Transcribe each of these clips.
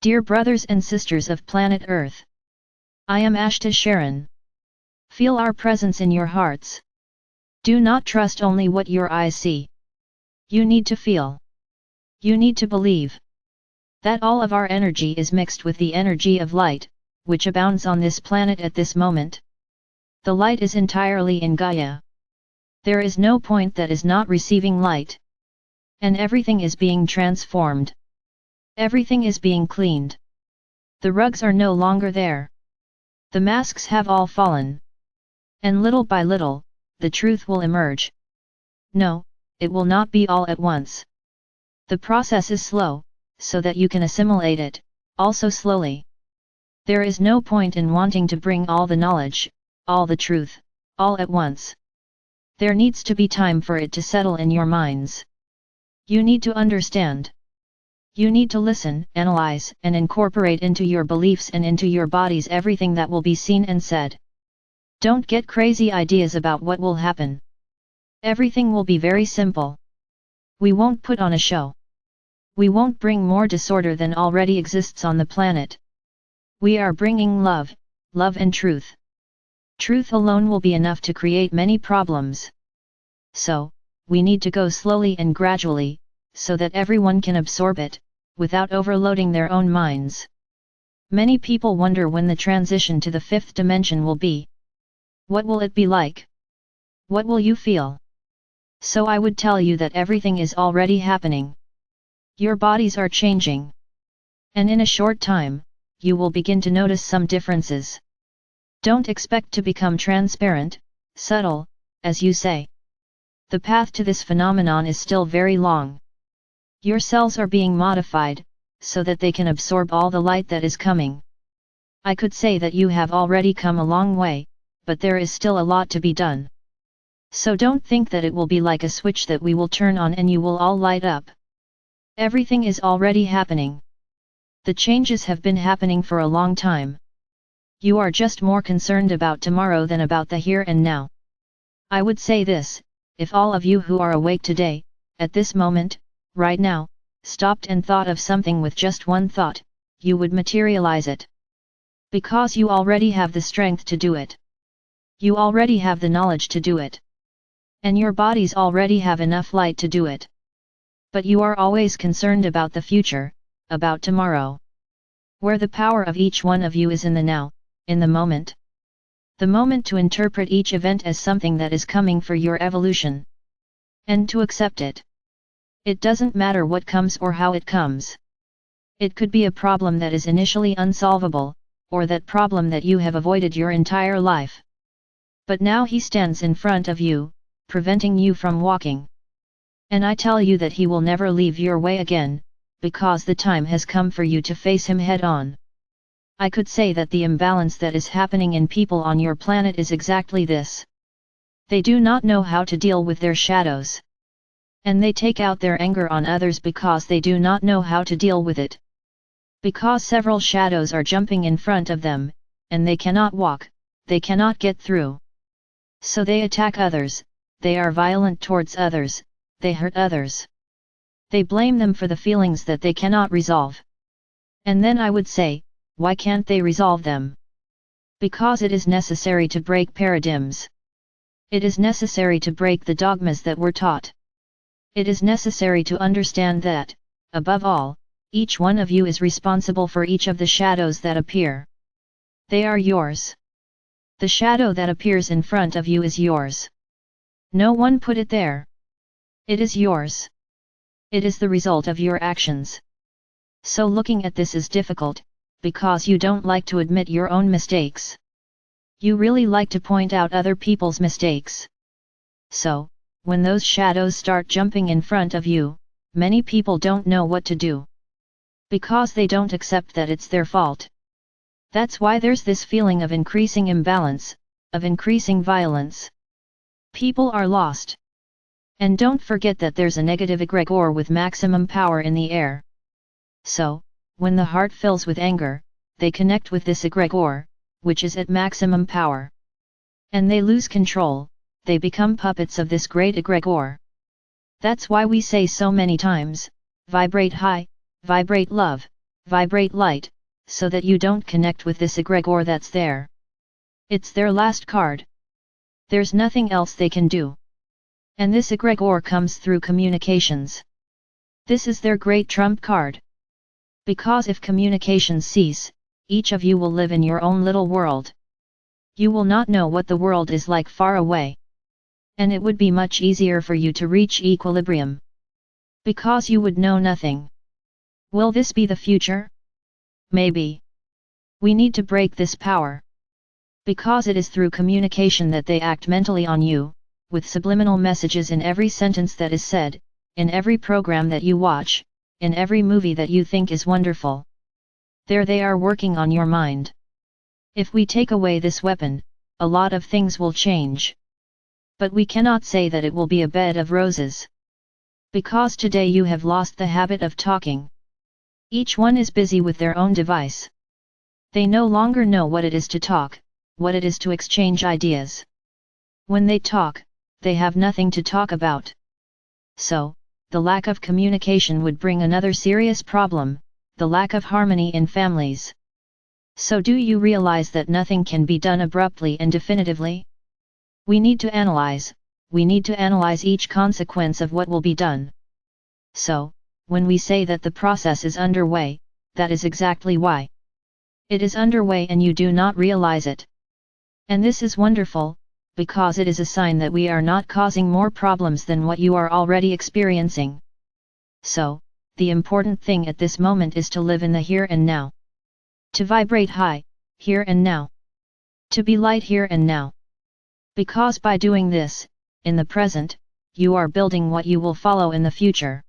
Dear brothers and sisters of planet Earth, I am Ashtar Sheran. Feel our presence in your hearts. Do not trust only what your eyes see. You need to feel. You need to believe that all of our energy is mixed with the energy of light, which abounds on this planet at this moment. The light is entirely in Gaia. There is no point that is not receiving light. And everything is being transformed. Everything is being cleaned. The rugs are no longer there. The masks have all fallen. And little by little, the truth will emerge. No, it will not be all at once. The process is slow, so that you can assimilate it, also slowly. There is no point in wanting to bring all the knowledge, all the truth, all at once. There needs to be time for it to settle in your minds. You need to understand. You need to listen, analyze, and incorporate into your beliefs and into your bodies everything that will be seen and said. Don't get crazy ideas about what will happen. Everything will be very simple. We won't put on a show. We won't bring more disorder than already exists on the planet. We are bringing love, love and truth. Truth alone will be enough to create many problems. So, we need to go slowly and gradually, so that everyone can absorb it, without overloading their own minds. Many people wonder when the transition to the fifth dimension will be. What will it be like? What will you feel? So I would tell you that everything is already happening. Your bodies are changing. And in a short time, you will begin to notice some differences. Don't expect to become transparent, subtle, as you say. The path to this phenomenon is still very long. Your cells are being modified, so that they can absorb all the light that is coming. I could say that you have already come a long way, but there is still a lot to be done. So don't think that it will be like a switch that we will turn on and you will all light up. Everything is already happening. The changes have been happening for a long time. You are just more concerned about tomorrow than about the here and now. I would say this, if all of you who are awake today, at this moment, right now, stopped and thought of something with just one thought, you would materialize it. Because you already have the strength to do it. You already have the knowledge to do it. And your bodies already have enough light to do it. But you are always concerned about the future, about tomorrow. Where the power of each one of you is in the now, in the moment. The moment to interpret each event as something that is coming for your evolution. And to accept it. It doesn't matter what comes or how it comes. It could be a problem that is initially unsolvable, or that problem that you have avoided your entire life. But now he stands in front of you, preventing you from walking. And I tell you that he will never leave your way again, because the time has come for you to face him head on. I could say that the imbalance that is happening in people on your planet is exactly this. They do not know how to deal with their shadows. And they take out their anger on others because they do not know how to deal with it. Because several shadows are jumping in front of them, and they cannot walk, they cannot get through. So they attack others, they are violent towards others, they hurt others. They blame them for the feelings that they cannot resolve. And then I would say, why can't they resolve them? Because it is necessary to break paradigms. It is necessary to break the dogmas that were taught. It is necessary to understand that, above all, each one of you is responsible for each of the shadows that appear. They are yours. The shadow that appears in front of you is yours. No one put it there. It is yours. It is the result of your actions. So looking at this is difficult, because you don't like to admit your own mistakes. You really like to point out other people's mistakes. So, when those shadows start jumping in front of you, many people don't know what to do. Because they don't accept that it's their fault. That's why there's this feeling of increasing imbalance, of increasing violence. People are lost. And don't forget that there's a negative egregore with maximum power in the air. So, when the heart fills with anger, they connect with this egregore, which is at maximum power. And they lose control, they become puppets of this great egregore. That's why we say so many times, vibrate high, vibrate love, vibrate light, so that you don't connect with this egregore that's there. It's their last card. There's nothing else they can do. And this egregore comes through communications. This is their great trump card. Because if communications cease, each of you will live in your own little world. You will not know what the world is like far away. And it would be much easier for you to reach equilibrium. Because you would know nothing. Will this be the future? Maybe. We need to break this power. Because it is through communication that they act mentally on you, with subliminal messages in every sentence that is said, in every program that you watch, in every movie that you think is wonderful. There they are working on your mind. If we take away this weapon, a lot of things will change. But we cannot say that it will be a bed of roses. Because today you have lost the habit of talking. Each one is busy with their own device. They no longer know what it is to talk, what it is to exchange ideas. When they talk, they have nothing to talk about. So, the lack of communication would bring another serious problem, the lack of harmony in families. So do you realize that nothing can be done abruptly and definitively? We need to analyze each consequence of what will be done. So, when we say that the process is underway, that is exactly why. It is underway and you do not realize it. And this is wonderful, because it is a sign that we are not causing more problems than what you are already experiencing. So, the important thing at this moment is to live in the here and now. To vibrate high, here and now. To be light here and now. Because by doing this, in the present, you are building what you will follow in the future.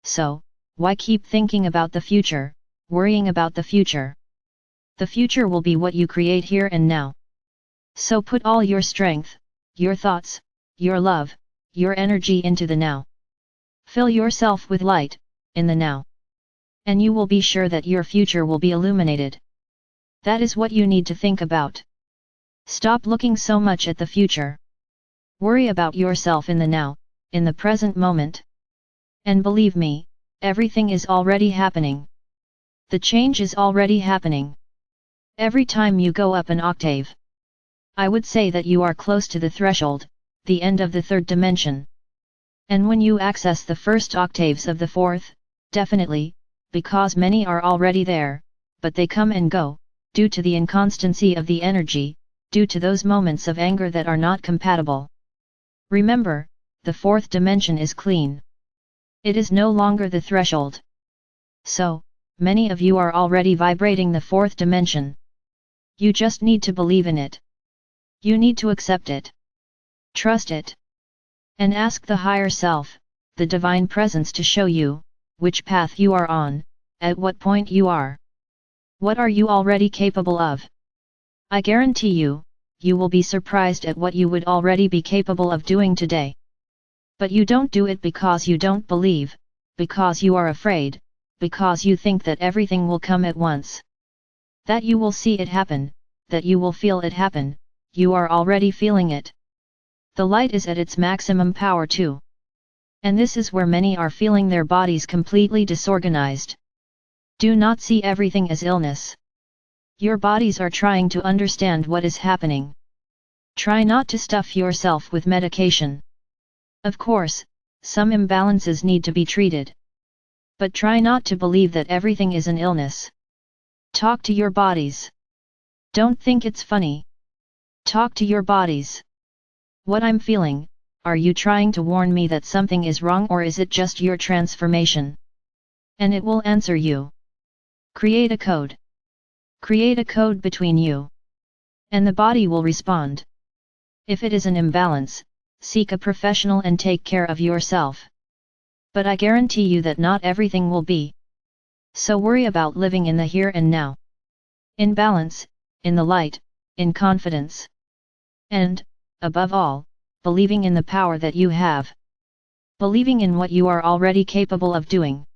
So, why keep thinking about the future, worrying about the future? The future will be what you create here and now. So put all your strength, your thoughts, your love, your energy into the now. Fill yourself with light, in the now. And you will be sure that your future will be illuminated. That is what you need to think about. Stop looking so much at the future. Worry about yourself in the now, in the present moment. And believe me, everything is already happening. The change is already happening. Every time you go up an octave, I would say that you are close to the threshold, the end of the third dimension. And when you access the first octaves of the fourth, definitely, because many are already there, but they come and go, due to the inconstancy of the energy, due to those moments of anger that are not compatible. Remember, the fourth dimension is clean. It is no longer the threshold. So, many of you are already vibrating the fourth dimension. You just need to believe in it. You need to accept it. Trust it. And ask the higher self, the divine presence to show you, which path you are on, at what point you are. What are you already capable of? I guarantee you, you will be surprised at what you would already be capable of doing today. But you don't do it because you don't believe, because you are afraid, because you think that everything will come at once. That you will see it happen, that you will feel it happen, you are already feeling it. The light is at its maximum power too. And this is where many are feeling their bodies completely disorganized. Do not see everything as illness. Your bodies are trying to understand what is happening. Try not to stuff yourself with medication. Of course, some imbalances need to be treated. But try not to believe that everything is an illness. Talk to your bodies. Don't think it's funny. Talk to your bodies. What I'm feeling, are you trying to warn me that something is wrong or is it just your transformation? And it will answer you. Create a code. Create a code between you. And the body will respond. If it is an imbalance, seek a professional and take care of yourself. But I guarantee you that not everything will be. So worry about living in the here and now. In balance, in the light, in confidence. And, above all, believing in the power that you have. Believing in what you are already capable of doing.